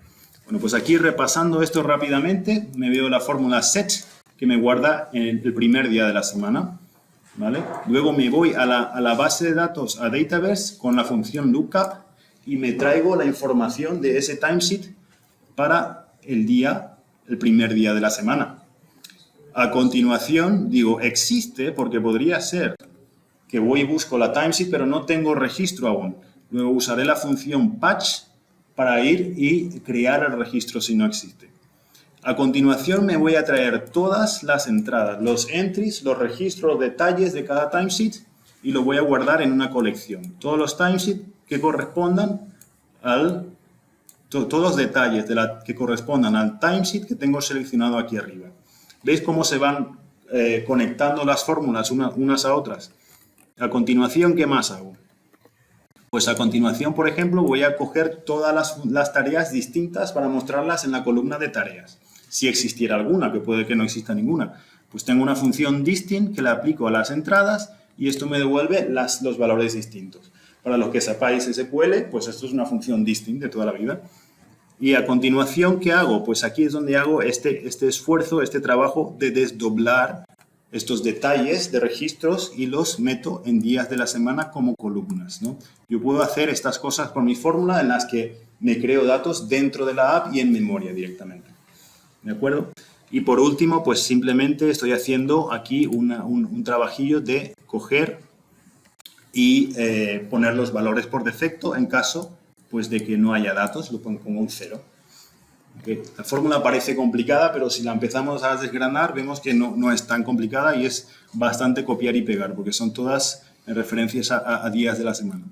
Bueno, pues aquí repasando esto rápidamente, me veo la fórmula set, que me guarda en el primer día de la semana, ¿vale? Luego me voy a la base de datos, a Dataverse, con la función lookup y me traigo la información de ese timesheet para el primer día de la semana. A continuación, digo, existe, porque podría ser que voy y busco la timesheet, pero no tengo registro aún. Luego usaré la función patch para ir y crear el registro si no existe. A continuación me voy a traer todas las entradas, los entries, los registros, los detalles de cada timesheet y lo voy a guardar en una colección. Todos los timesheets que correspondan todos los detalles que correspondan al timesheet que tengo seleccionado aquí arriba. ¿Veis cómo se van conectando las fórmulas unas a otras? A continuación, ¿qué más hago? Pues a continuación, por ejemplo, voy a coger todas las tareas distintas para mostrarlas en la columna de tareas. Si existiera alguna, que puede que no exista ninguna, pues tengo una función distinct que la aplico a las entradas y esto me devuelve los valores distintos. Para los que sepáis SQL, pues esto es una función distinct de toda la vida. Y a continuación, ¿qué hago? Pues aquí es donde hago este esfuerzo, este trabajo de desdoblar estos detalles de registros y los meto en días de la semana como columnas, ¿no? Yo puedo hacer estas cosas con mi fórmula en las que me creo datos dentro de la app y en memoria directamente. ¿De acuerdo? Y por último, pues simplemente estoy haciendo aquí un trabajillo de coger y poner los valores por defecto en caso, pues, de que no haya datos, lo pongo como un 0. ¿Okay? La fórmula parece complicada, pero si la empezamos a desgranar, vemos que no es tan complicada y es bastante copiar y pegar, porque son todas referencias a días de la semana.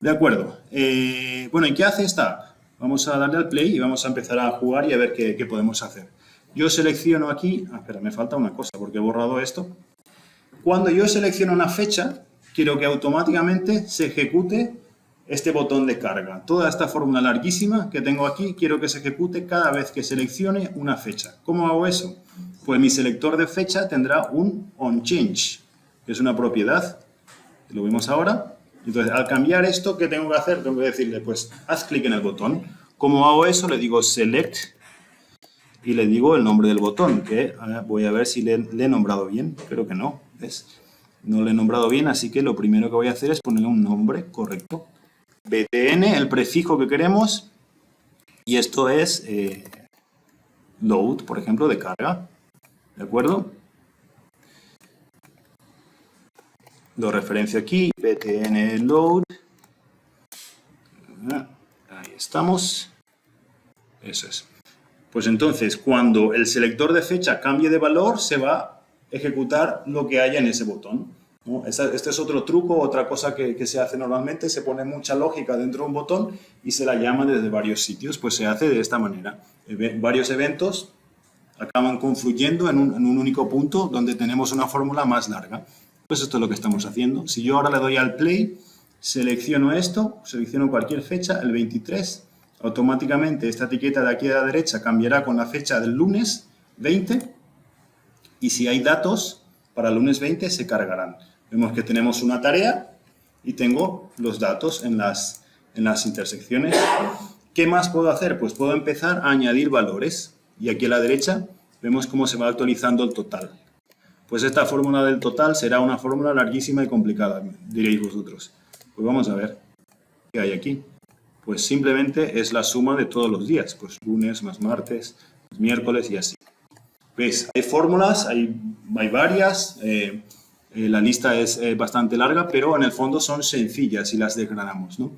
De acuerdo. Bueno, ¿y qué hace esta app? Vamos a darle al play y vamos a empezar a jugar y a ver qué podemos hacer. Yo selecciono aquí... espera, me falta una cosa porque he borrado esto. Cuando yo selecciono una fecha, quiero que automáticamente se ejecute este botón de carga. Toda esta fórmula larguísima que tengo aquí, quiero que se ejecute cada vez que seleccione una fecha. ¿Cómo hago eso? Pues mi selector de fecha tendrá un onChange, que es una propiedad. Lo vemos ahora. Entonces, al cambiar esto, ¿qué tengo que hacer? Tengo que decirle, pues, haz clic en el botón. ¿Cómo hago eso? Le digo select y le digo el nombre del botón, que voy a ver si le he nombrado bien. Creo que no, ¿ves? No le he nombrado bien, así que lo primero que voy a hacer es ponerle un nombre correcto. btn, el prefijo que queremos, y esto es load, por ejemplo, de carga. ¿De acuerdo? Lo referencio aquí, btn load. Ahí estamos. Eso es. Pues entonces, cuando el selector de fecha cambie de valor, se va a ejecutar lo que haya en ese botón, ¿no? Este es otro truco, otra cosa que se hace normalmente. Se pone mucha lógica dentro de un botón y se la llama desde varios sitios. Pues se hace de esta manera. Varios eventos acaban confluyendo en un único punto donde tenemos una fórmula más larga. Pues esto es lo que estamos haciendo. Si yo ahora le doy al play, selecciono esto, selecciono cualquier fecha, el 23, automáticamente esta etiqueta de aquí a la derecha cambiará con la fecha del lunes 20 y si hay datos para el lunes 20 se cargarán. Vemos que tenemos una tarea y tengo los datos en las intersecciones. ¿Qué más puedo hacer? Pues puedo empezar a añadir valores y aquí a la derecha vemos cómo se va actualizando el total. Pues esta fórmula del total será una fórmula larguísima y complicada, diréis vosotros. Pues vamos a ver qué hay aquí. Pues simplemente es la suma de todos los días, pues lunes más martes, más miércoles y así. ¿Ves? Hay fórmulas, hay varias, la lista es bastante larga, pero en el fondo son sencillas si las desgranamos, ¿no?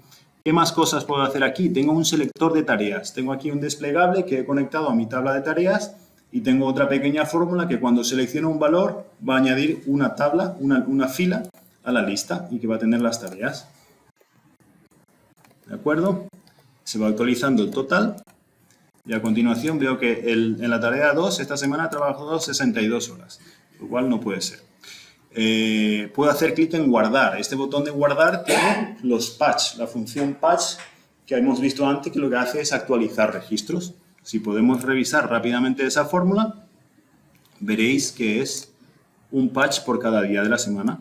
¿Qué más cosas puedo hacer aquí? Tengo un selector de tareas, tengo aquí un desplegable que he conectado a mi tabla de tareas y tengo otra pequeña fórmula que cuando selecciono un valor va a añadir una tabla, una fila a la lista y que va a tener las tareas. ¿De acuerdo? Se va actualizando el total y a continuación veo que en la tarea 2 esta semana he trabajado 62 horas, lo cual no puede ser. Puedo hacer clic en guardar. Este botón de guardar tiene los patch, la función patch que hemos visto antes que lo que hace es actualizar registros. Si podemos revisar rápidamente esa fórmula, veréis que es un patch por cada día de la semana.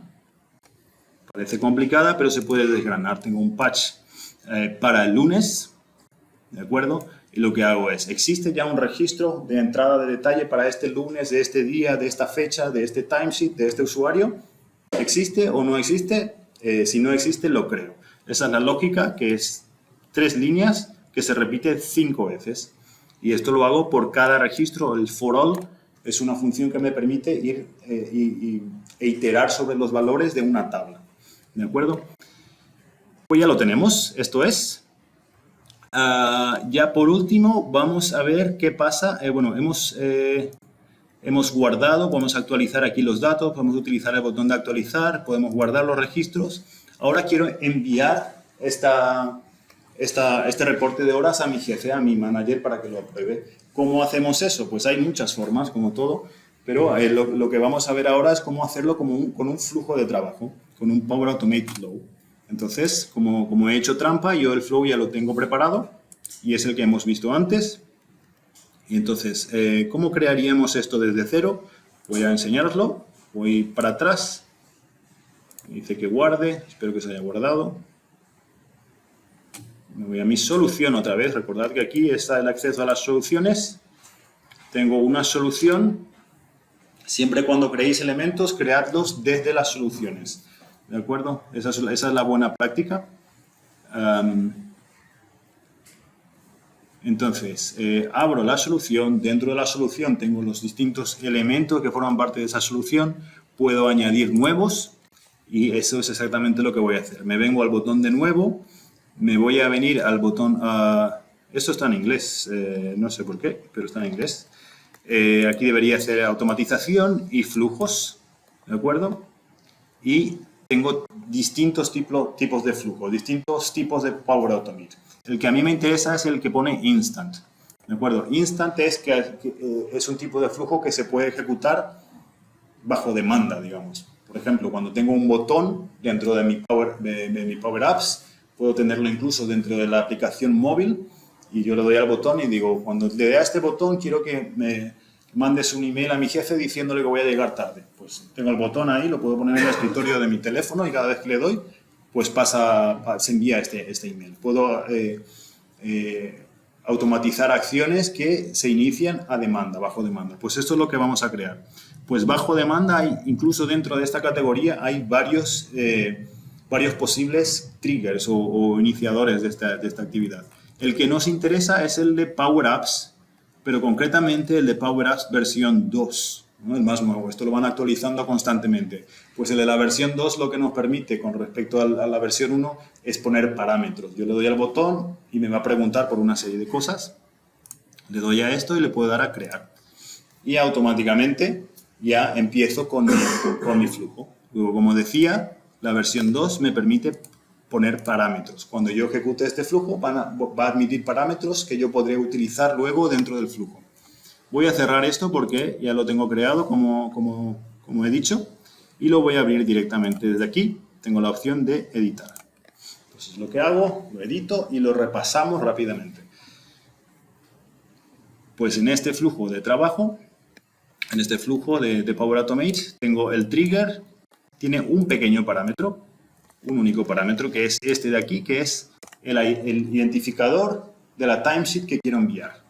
Parece complicada, pero se puede desgranar. Tengo un patch para el lunes, ¿de acuerdo? Y lo que hago es, ¿existe ya un registro de entrada de detalle para este lunes, de este día, de esta fecha, de este timesheet, de este usuario? ¿Existe o no existe? Si no existe, lo creo. Esa es la lógica, que es 3 líneas que se repite 5 veces. Y esto lo hago por cada registro. El for all es una función que me permite ir e iterar sobre los valores de una tabla. ¿De acuerdo? Pues ya lo tenemos. Esto es. Ya por último, vamos a ver qué pasa. Bueno, hemos guardado, podemos actualizar aquí los datos, podemos utilizar el botón de actualizar, podemos guardar los registros. Ahora quiero enviar este reporte de horas a mi jefe, a mi manager, para que lo apruebe. ¿Cómo hacemos eso? Pues hay muchas formas, como todo, pero lo que vamos a ver ahora es cómo hacerlo con un flujo de trabajo, con un Power Automate Flow. Entonces, como he hecho trampa, yo el flow ya lo tengo preparado y es el que hemos visto antes. Y entonces, ¿cómo crearíamos esto desde cero? Voy a enseñároslo. Voy para atrás. Dice que guarde. Espero que se haya guardado. Me voy a mi solución otra vez. Recordad que aquí está el acceso a las soluciones. Tengo una solución. Siempre cuando creéis elementos, creadlos desde las soluciones. ¿De acuerdo? Esa es la buena práctica. Entonces, abro la solución. Dentro de la solución tengo los distintos elementos que forman parte de esa solución. Puedo añadir nuevos y eso es exactamente lo que voy a hacer. Me vengo al botón de nuevo. Me voy a venir al botón... esto está en inglés. No sé por qué, pero está en inglés. Aquí debería ser automatización y flujos. ¿De acuerdo? Y tengo distintos tipos de flujo, distintos tipos de Power Automate. El que a mí me interesa es el que pone Instant. ¿De acuerdo? Instant es un tipo de flujo que se puede ejecutar bajo demanda, digamos. Por ejemplo, cuando tengo un botón dentro de mi Power Apps, puedo tenerlo incluso dentro de la aplicación móvil y yo le doy al botón y digo, cuando le dé a este botón quiero que me mandes un email a mi jefe diciéndole que voy a llegar tarde. Pues tengo el botón ahí, lo puedo poner en el escritorio de mi teléfono y cada vez que le doy, pues se envía este email. Puedo automatizar acciones que se inician a demanda, bajo demanda. Pues esto es lo que vamos a crear. Pues bajo demanda, incluso dentro de esta categoría, hay varios posibles triggers o iniciadores de esta actividad. El que nos interesa es el de Power Apps, pero concretamente el de Power Apps versión 2, ¿no? El más nuevo. Esto lo van actualizando constantemente. Pues el de la versión 2 lo que nos permite con respecto a la versión 1 es poner parámetros. Yo le doy al botón y me va a preguntar por una serie de cosas. Le doy a esto y le puedo dar a crear. Y automáticamente ya empiezo con mi flujo. Luego, como decía, la versión 2 me permite poner parámetros. Cuando yo ejecute este flujo, va a admitir parámetros que yo podré utilizar luego dentro del flujo. Voy a cerrar esto porque ya lo tengo creado, como he dicho, y lo voy a abrir directamente desde aquí. Tengo la opción de editar. Pues es lo que hago, lo edito y lo repasamos rápidamente. Pues en este flujo de trabajo, en este flujo de Power Automate, tengo el trigger, tiene un pequeño parámetro, un único parámetro, que es este de aquí, que es el identificador de la timesheet que quiero enviar.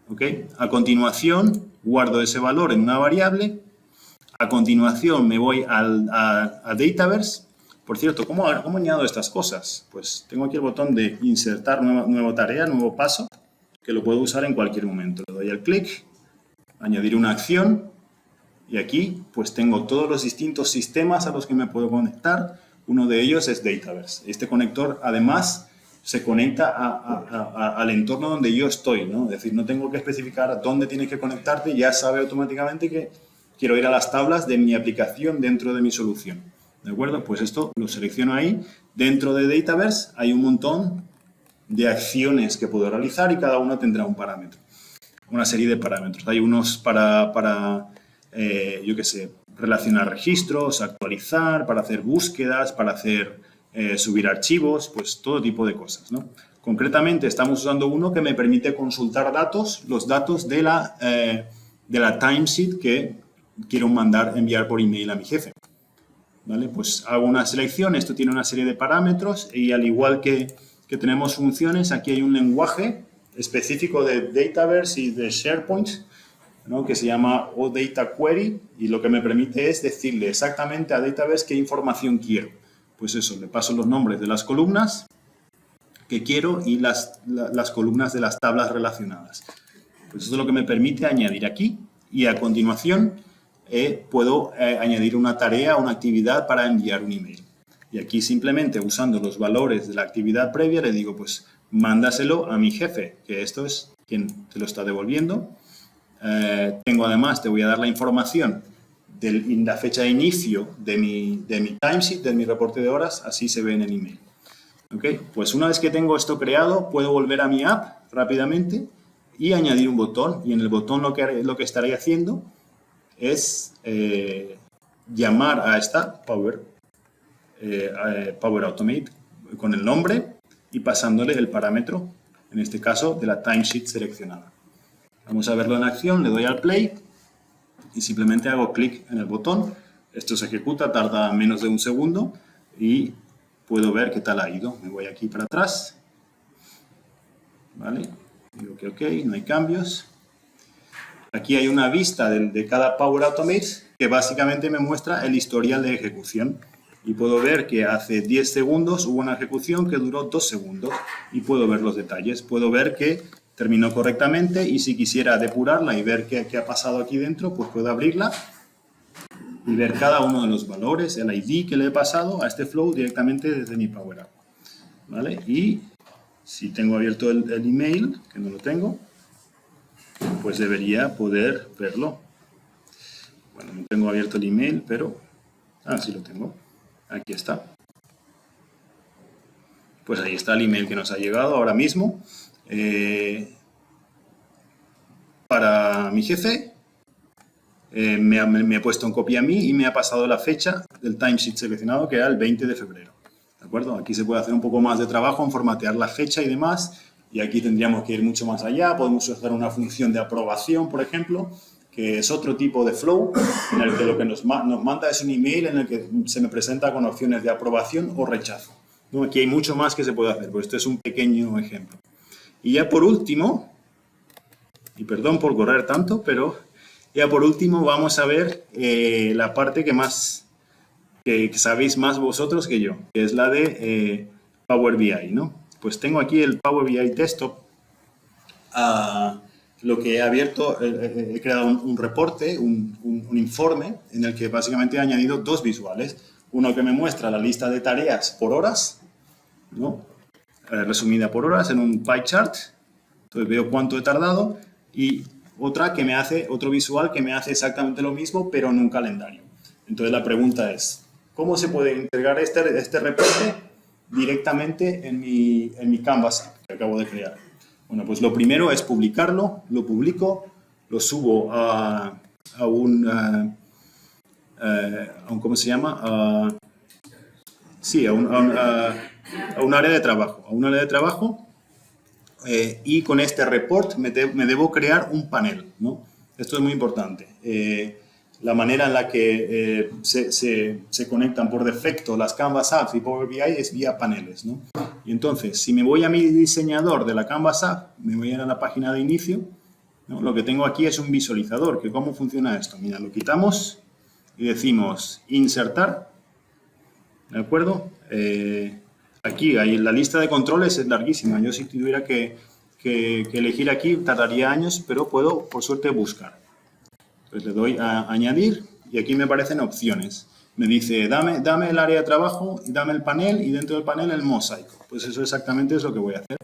¿Ok? A continuación, guardo ese valor en una variable. A continuación, me voy a Dataverse. Por cierto, ¿cómo añado estas cosas? Pues tengo aquí el botón de insertar nueva tarea, nuevo paso, que lo puedo usar en cualquier momento. Le doy al clic, añadir una acción, y aquí pues tengo todos los distintos sistemas a los que me puedo conectar. Uno de ellos es Dataverse. Este conector, además, se conecta al entorno donde yo estoy, ¿no? Es decir, no tengo que especificar dónde tienes que conectarte, ya sabe automáticamente que quiero ir a las tablas de mi aplicación dentro de mi solución. ¿De acuerdo? Pues esto lo selecciono ahí. Dentro de Dataverse hay un montón de acciones que puedo realizar y cada una tendrá un parámetro, una serie de parámetros. Hay unos para yo qué sé, relacionar registros, actualizar, para hacer búsquedas, para hacer subir archivos, pues todo tipo de cosas, ¿no? Concretamente estamos usando uno que me permite consultar datos, los datos de la timesheet que quiero enviar por email a mi jefe. ¿Vale? Pues hago una selección, esto tiene una serie de parámetros y al igual que tenemos funciones, aquí hay un lenguaje específico de Dataverse y de SharePoint, ¿no? Que se llama ODataQuery y lo que me permite es decirle exactamente a Dataverse qué información quiero. Pues eso, le paso los nombres de las columnas que quiero y las columnas de las tablas relacionadas. Pues eso es lo que me permite añadir aquí y a continuación puedo añadir una tarea, una actividad para enviar un email. Y aquí simplemente usando los valores de la actividad previa le digo, pues mándaselo a mi jefe, que esto es quien te lo está devolviendo. Tengo además, te voy a dar la información de la fecha de inicio de mi timesheet, de mi reporte de horas, así se ve en el email. ¿Ok? Pues una vez que tengo esto creado, puedo volver a mi app rápidamente y añadir un botón. Y en el botón lo que estaré haciendo es llamar a esta Power Automate con el nombre y pasándole el parámetro, en este caso de la timesheet seleccionada. Vamos a verlo en acción, le doy al play y simplemente hago clic en el botón. Esto se ejecuta, tarda menos de un segundo y puedo ver qué tal ha ido. Me voy aquí para atrás. ¿Vale? Digo que ok, no hay cambios. Aquí hay una vista de cada Power Automate que básicamente me muestra el historial de ejecución. Y puedo ver que hace 10 segundos hubo una ejecución que duró 2 segundos. Y puedo ver los detalles. Puedo ver que terminó correctamente y si quisiera depurarla y ver qué ha pasado aquí dentro, pues puedo abrirla y ver cada uno de los valores, el ID que le he pasado a este flow directamente desde mi Power App. ¿Vale? Y si tengo abierto el email, que no lo tengo, pues debería poder verlo. Bueno, no tengo abierto el email, pero... sí lo tengo. Aquí está. Pues ahí está el email que nos ha llegado ahora mismo. Para mi jefe, me he puesto en copia a mí y me ha pasado la fecha del timesheet seleccionado, que era el 20 de febrero. ¿De acuerdo? Aquí se puede hacer un poco más de trabajo en formatear la fecha y demás. Y aquí tendríamos que ir mucho más allá. Podemos usar una función de aprobación, por ejemplo, que es otro tipo de flow, en el que lo que nos manda es un email en el que se me presenta con opciones de aprobación o rechazo. ¿No? Aquí hay mucho más que se puede hacer, pero esto es un pequeño ejemplo. Y ya por último, y perdón por correr tanto, pero ya por último vamos a ver la parte que sabéis más vosotros que yo, que es la de Power BI, ¿no? Pues tengo aquí el Power BI Desktop. Lo que he abierto, he creado un reporte, un informe, en el que básicamente he añadido dos visuales. Uno que me muestra la lista de tareas por horas, ¿no? Resumida por horas en un pie chart. Entonces veo cuánto he tardado y otro visual que me hace exactamente lo mismo, pero en un calendario. Entonces la pregunta es, ¿cómo se puede integrar este reporte directamente en mi Canvas que acabo de crear? Bueno, pues lo primero es publicarlo, lo publico, lo subo a un ¿cómo se llama? a un área de trabajo, y con este report me debo crear un panel, ¿no? Esto es muy importante. La manera en la que se conectan por defecto las Canvas Apps y Power BI es vía paneles, ¿no? Y entonces, si me voy a mi diseñador de la Canvas App, me voy a ir a la página de inicio, ¿no? Lo que tengo aquí es un visualizador. ¿Cómo funciona esto? Mira, lo quitamos y decimos insertar, ¿de acuerdo? Aquí la lista de controles es larguísima. Yo si tuviera que elegir aquí tardaría años, pero puedo, por suerte, buscar. Entonces le doy a añadir y aquí me aparecen opciones. Me dice, dame el área de trabajo, dame el panel y dentro del panel el mosaico. Pues eso exactamente es lo que voy a hacer.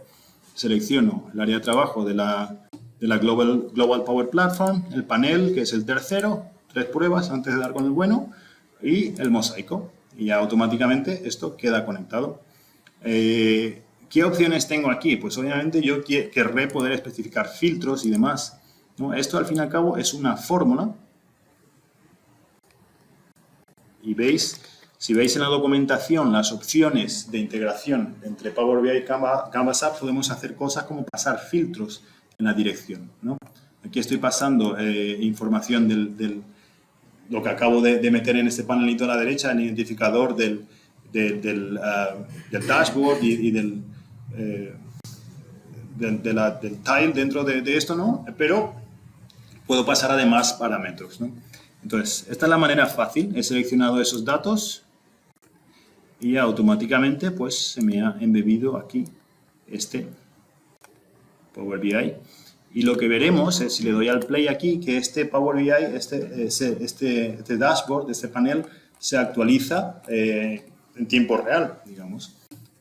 Selecciono el área de trabajo de la Global Power Platform, el panel, que es el tercero, 3 pruebas antes de dar con el bueno, y el mosaico. Y ya automáticamente esto queda conectado. ¿Qué opciones tengo aquí? Pues obviamente yo querré poder especificar filtros y demás, ¿no? Esto al fin y al cabo es una fórmula. Y veis, si veis en la documentación las opciones de integración entre Power BI y Canvas Apps, podemos hacer cosas como pasar filtros en la dirección, ¿no? Aquí estoy pasando información de lo que acabo de meter en este panelito a la derecha, el identificador del dashboard y del tile dentro de esto, ¿no? Pero puedo pasar además parámetros, ¿no? Entonces, esta es la manera fácil. He seleccionado esos datos y automáticamente pues se me ha embebido aquí este Power BI. Y lo que veremos es, si le doy al play aquí, que este Power BI, este dashboard, este panel, se actualiza en tiempo real, digamos.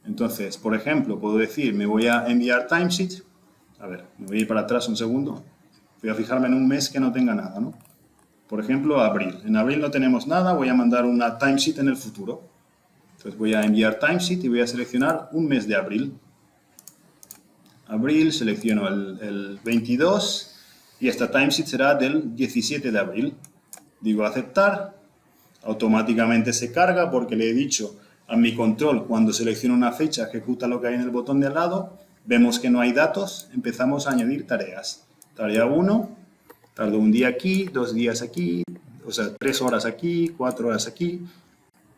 Entonces, por ejemplo, puedo decir, me voy a enviar timesheet. A ver, me voy a ir para atrás un segundo. Voy a fijarme en un mes que no tenga nada, ¿no? Por ejemplo, abril. En abril no tenemos nada, voy a mandar una timesheet en el futuro. Entonces voy a enviar timesheet y voy a seleccionar un mes de abril. Abril, selecciono el 22 y esta timesheet será del 17 de abril. Digo aceptar, automáticamente se carga porque le he dicho a mi control, cuando selecciono una fecha, ejecuta lo que hay en el botón de al lado, vemos que no hay datos, empezamos a añadir tareas. Tarea 1, tardo un día aquí, 2 días aquí, o sea, 3 horas aquí, 4 horas aquí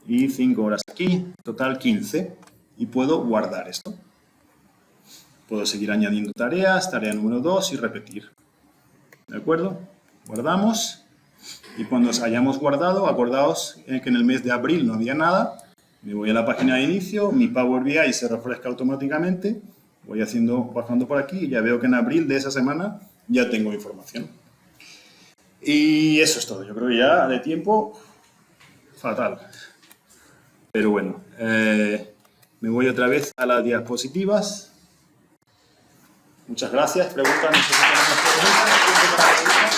y 5 horas aquí, total 15. Y puedo guardar esto. Puedo seguir añadiendo tareas, tarea número 2 y repetir. ¿De acuerdo? Guardamos. Y cuando hayamos guardado, acordaos que en el mes de abril no había nada. Me voy a la página de inicio, mi Power BI se refresca automáticamente. Voy bajando por aquí y ya veo que en abril de esa semana ya tengo información. Y eso es todo. Yo creo que ya de tiempo, fatal. Pero bueno, me voy otra vez a las diapositivas. Muchas gracias. Preguntas, no sé si tenemos preguntas. ¿Tiempo para preguntas?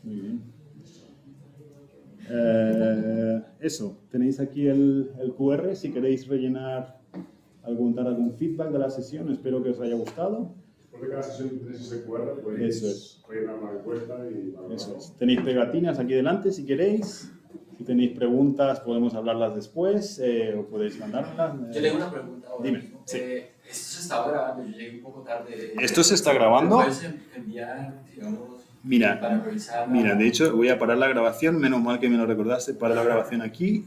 Muy bien. Eso, tenéis aquí el QR si queréis dar algún feedback de la sesión. Espero que os haya gustado. Después de cada sesión tenéis ese QR, podéis Eso es. rellenar una encuesta y... Eso es. Tenéis pegatinas aquí delante si queréis. Si tenéis preguntas podemos hablarlas después o podéis mandármelas. Yo tengo una pregunta ahora Dime, mismo. sí. Esto se estaba grabando, yo llegué un poco tarde. ¿Esto se está grabando? ¿Me puedes enviar, digamos, Mira, para revisar? de hecho voy a parar la grabación, menos mal que me lo recordaste, para la grabación aquí